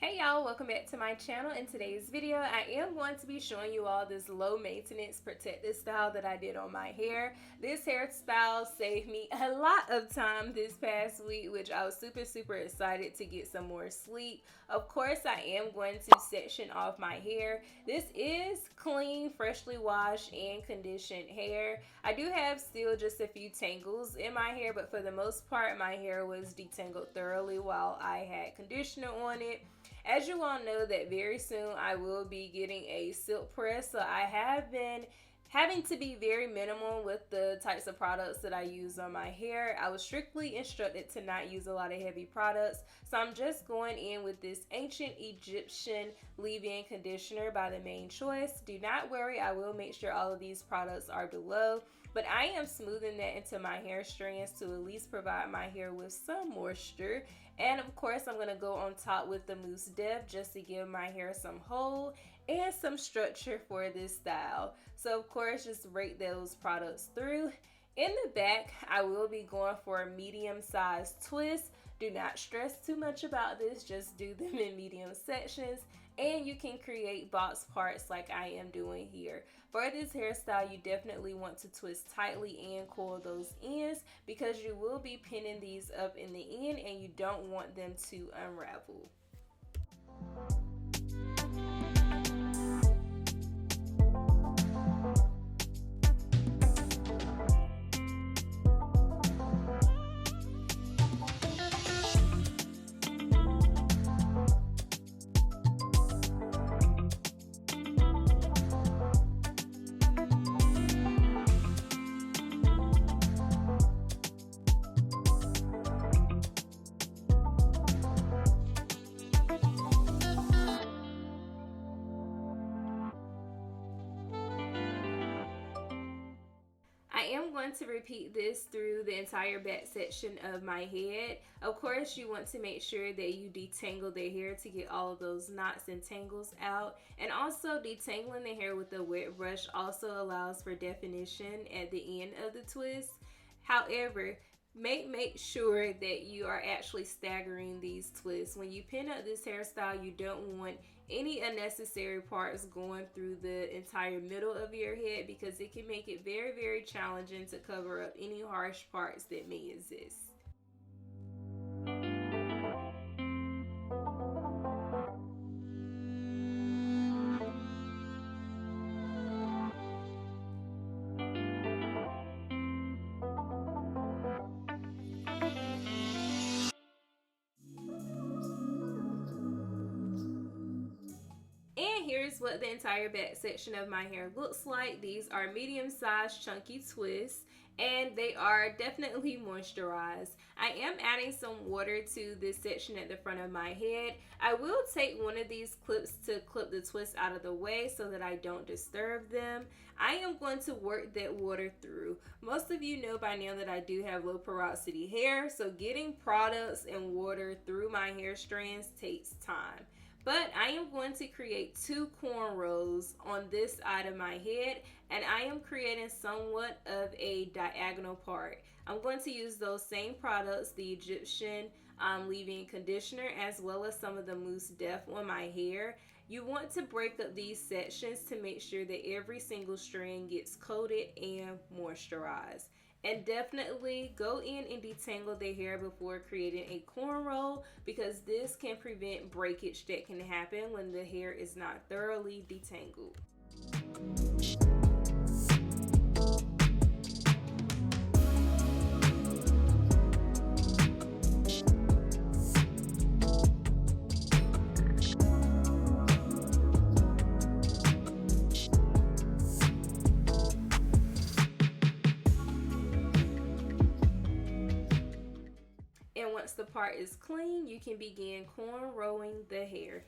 Hey y'all, welcome back to my channel. In today's video, I am going to be showing you all this low maintenance protected style that I did on my hair. This hairstyle saved me a lot of time this past week, which I was super excited to get some more sleep. Of course, I am going to section off my hair. This is clean, freshly washed and conditioned hair. I do have still just a few tangles in my hair, but for the most part, my hair was detangled thoroughly while I had conditioner on it. As you all know, that very soon I will be getting a silk press, so I have been having to be very minimal with the types of products that I use on my hair. I was strictly instructed to not use a lot of heavy products, so I'm just going in with this ancient Egyptian leave-in conditioner by The Main Choice. Do not worry, I will make sure all of these products are below, but I am smoothing that into my hair strands to at least provide my hair with some moisture. And of course, I'm going to go on top with the Mousse Def just to give my hair some hold and some structure for this style. So of course, just rake those products through. In the back, I will be going for a medium-sized twist. Do not stress too much about this, just do them in medium sections. And you can create box parts like I am doing here. For this hairstyle, you definitely want to twist tightly and coil those ends because you will be pinning these up in the end and you don't want them to unravel. I am going to repeat this through the entire back section of my head. Of course, you want to make sure that you detangle the hair to get all of those knots and tangles out. And also, detangling the hair with a wet brush also allows for definition at the end of the twist. However, make sure that you are actually staggering these twists. When you pin up this hairstyle, you don't want any unnecessary parts going through the entire middle of your head because it can make it very challenging to cover up any harsh parts that may exist. And here's what the entire back section of my hair looks like. These are medium-sized chunky twists and they are definitely moisturized. I am adding some water to this section at the front of my head. I will take one of these clips to clip the twist out of the way so that I don't disturb them. I am going to work that water through. Most of you know by now that I do have low porosity hair, so getting products and water through my hair strands takes time. But I am going to create two cornrows on this side of my head, and I am creating somewhat of a diagonal part. I'm going to use those same products, the Egyptian leave-in conditioner, as well as some of the Mousse Def on my hair. You want to break up these sections to make sure that every single strand gets coated and moisturized. And definitely go in and detangle the hair before creating a cornrow because this can prevent breakage that can happen when the hair is not thoroughly detangled. And once the part is clean, you can begin cornrowing the hair.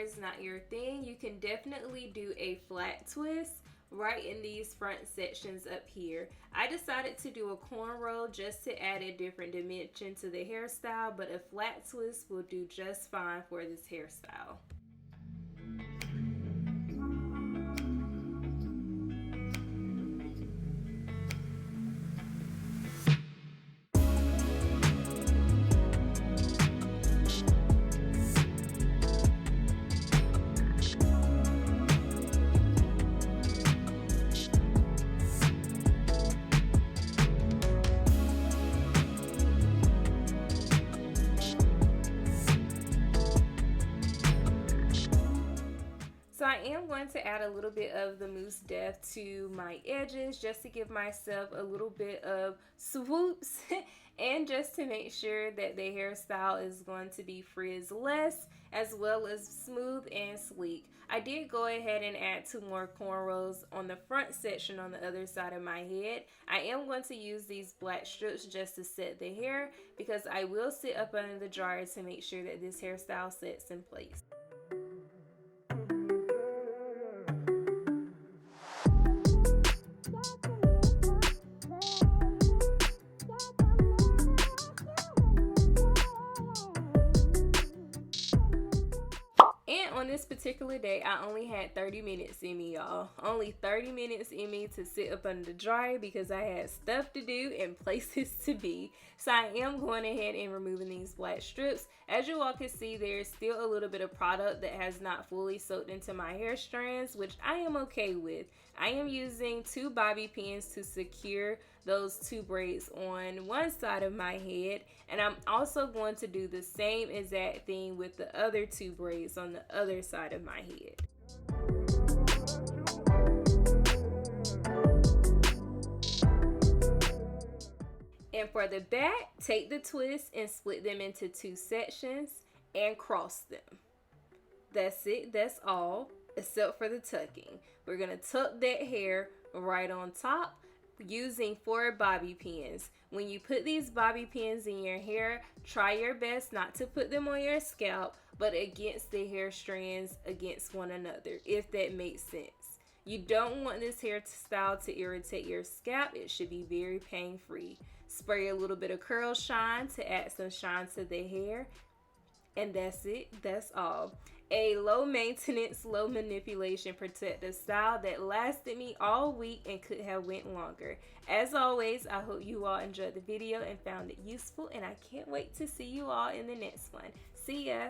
is not your thing, you can definitely do a flat twist right in these front sections up here. I decided to do a cornrow just to add a different dimension to the hairstyle, but a flat twist will do just fine for this hairstyle. So I am going to add a little bit of the mousse depth to my edges just to give myself a little bit of swoops and just to make sure that the hairstyle is going to be frizz-less as well as smooth and sleek. I did go ahead and add 2 more cornrows on the front section on the other side of my head. I am going to use these black strips just to set the hair because I will sit up under the dryer to make sure that this hairstyle sets in place. On this particular day, I only had 30 minutes in me, y'all. Only 30 minutes in me to sit up under the dryer because I had stuff to do and places to be. So I am going ahead and removing these black strips. As you all can see, there's still a little bit of product that has not fully soaked into my hair strands, which I am okay with. I am using 2 bobby pins to secure those 2 braids on one side of my head, and I'm also going to do the same exact thing with the other 2 braids on the other side of my head. And for the back, take the twist and split them into 2 sections and cross them. That's it, that's all, except for the tucking. We're gonna tuck that hair right on top using 4 bobby pins. When you put these bobby pins in your hair, try your best not to put them on your scalp, but against the hair strands against one another, if that makes sense. You don't want this hairstyle to irritate your scalp. It should be very pain-free. Spray a little bit of curl shine to add some shine to the hair. And that's it, that's all. A low maintenance, low manipulation protective style that lasted me all week and could have went longer. As always, I hope you all enjoyed the video and found it useful, and I can't wait to see you all in the next one. See ya!